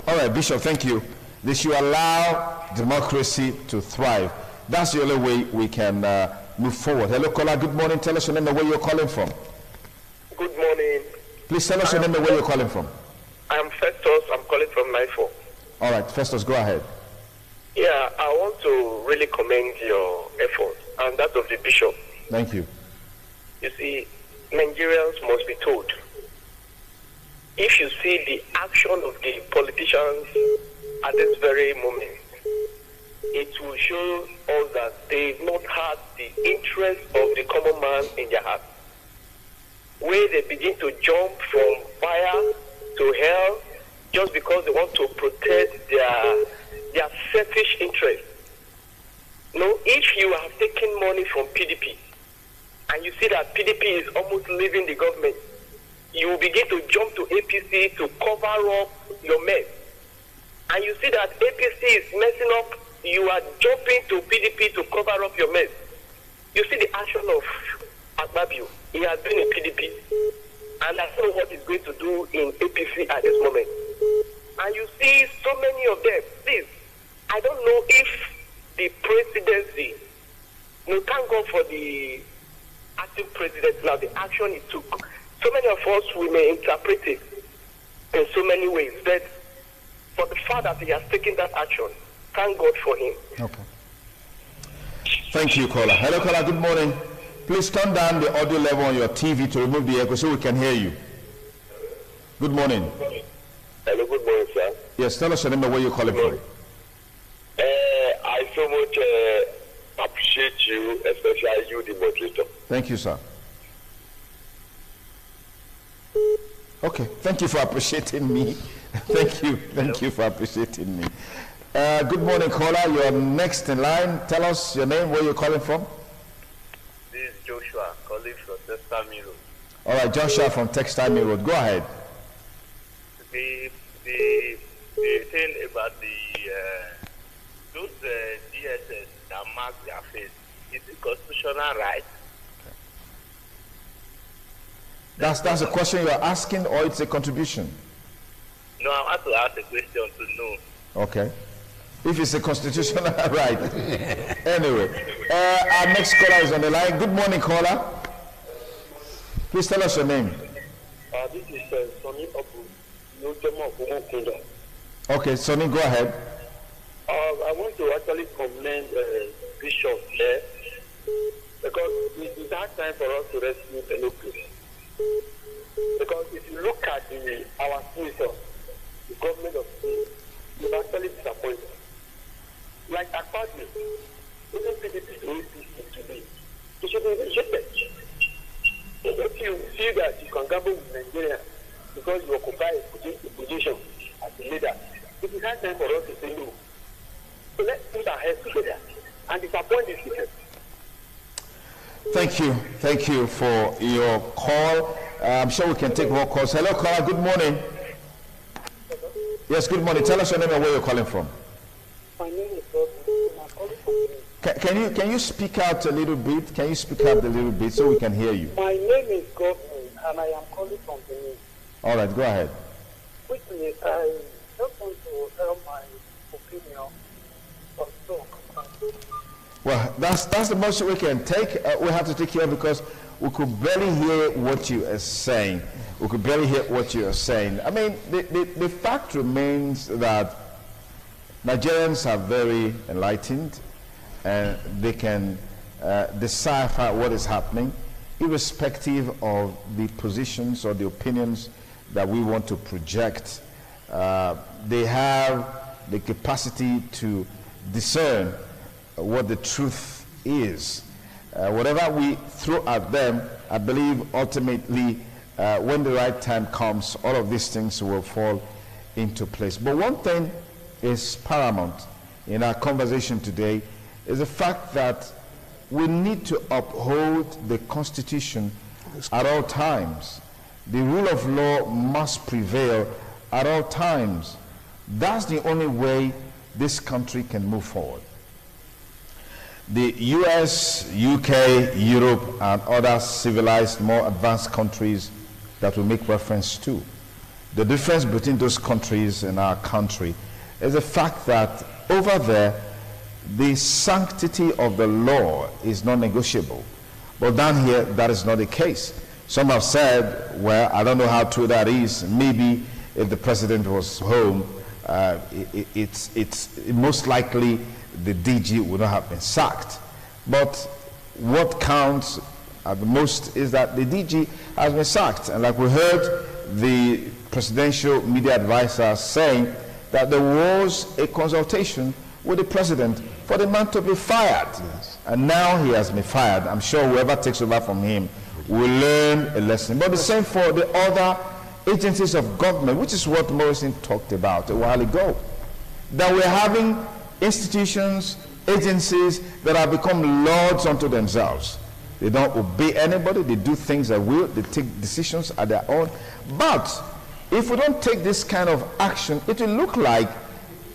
All right, Bishop, thank you. They should allow democracy to thrive. That's the only way we can move forward. Hello, caller. Good morning. Tell us your name and where you're calling from. Good morning. Please tell us your name and where you're calling from. I am Festus. I'm calling from NIFO. All right, Festus, go ahead. Yeah, I want to really commend your effort and that of the bishop. Thank you. You see, Nigerians must be told. If you see the action of the politicians at this very moment, it will show us that they've not had the interest of the common man in their heart. Where they begin to jump from fire to hell just because they want to protect their selfish interest. No, if you have taken money from PDP and you see that PDP is almost leaving the government, you will begin to jump to APC to cover up your mess. And you see that APC is messing up, you are jumping to PDP to cover up your mess. You see the action of Akpabio. He has been in PDP. And I don't know what he's going to do in APC at this moment. And you see so many of them. Please, I don't know if the presidency, thank God for the acting president now, the action he took. So many of us, we may interpret it in so many ways. But for the fact that he has taken that action, thank God for him. Okay. Thank you, caller. Hello, caller. Good morning. Please turn down the audio level on your TV to remove the echo so we can hear you. Good morning. Hello, good morning, sir. Yes, tell us your name and where you're calling from. I so much appreciate you, especially you, the moderator. Thank you, sir. Okay, thank you for appreciating me. Thank you for appreciating me. Good morning, caller. You're next in line. Tell us your name, where you're calling from. This is Joshua, calling from Textile Mill Road. All right, Joshua from Textile Mill Road. Go ahead. The saying about the those DSS that mark their face. Is it constitutional right? That's a question you're asking, or it's a contribution? No, I want to ask a question to know. Okay. If it's a constitutional right. Anyway, our next caller is on the line. Good morning, caller. Please tell us your name. This is Sonny Abu. Okay, Sonny, go ahead. I want to actually commend Bishop there because it's hard time for us to rescue the locals. Because if you look at our senator, the government of the state, it's actually disappointed. Like apartment, even PDP to APC today, it should be rejected. If you see that you can gamble with Nigeria because you occupy a position as a leader, it is hard time for us to say no. So let's put our heads together and disappoint this people. Thank you. Thank you for your call. I'm sure we can take more calls. Hello, caller. Good morning. Hello? Yes, good morning. Tell us your name and where you're calling from. My name is Godwin. I'm calling from Can you speak out a little bit? Can you speak out a little bit so we can hear you? My name is Godwin and I am calling from Benin. All right, go ahead. Quickly, I just want to tell my opinion on talk. Well, that's the most we can take. We have to take care because we could barely hear what you are saying. We could barely hear what you are saying. I mean, the fact remains that Nigerians are very enlightened and they can decipher what is happening irrespective of the positions or the opinions that we want to project. They have the capacity to discern what the truth is. Whatever we throw at them, I believe ultimately when the right time comes, all of these things will fall into place. But one thing is paramount in our conversation today is the fact that we need to uphold the Constitution at all times. The rule of law must prevail at all times. That's the only way this country can move forward. The US, UK, Europe, and other civilized, more advanced countries that we make reference to. The difference between those countries and our country is the fact that over there, the sanctity of the law is non-negotiable. But down here, that is not the case. Some have said, well, I don't know how true that is. Maybe if the president was home, it's most likely the DG would not have been sacked. But what counts at the most is that the DG has been sacked. And like we heard the presidential media advisor saying that there was a consultation with the president for the man to be fired. Yes. And now he has been fired. I'm sure whoever takes over from him will learn a lesson. But the same for the other agencies of government, which is what Morrison talked about a while ago. That we're having institutions, agencies that have become lords unto themselves. They don't obey anybody, they do things at will, they take decisions at their own. But if we don't take this kind of action, it will look like,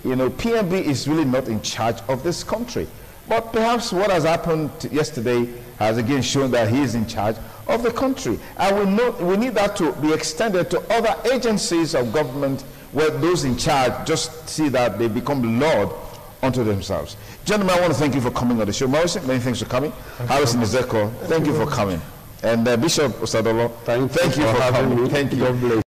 you know, PMB is really not in charge of this country. But perhaps what has happened yesterday has again shown that he is in charge of the country. And we need that to be extended to other agencies of government where those in charge just see that they become lord unto themselves. Gentlemen, I want to thank you for coming on the show. Morrison, many thanks for coming. Harrison Ezeko, thank you for coming. And Bishop Osadolo, thank you for coming. Thank you.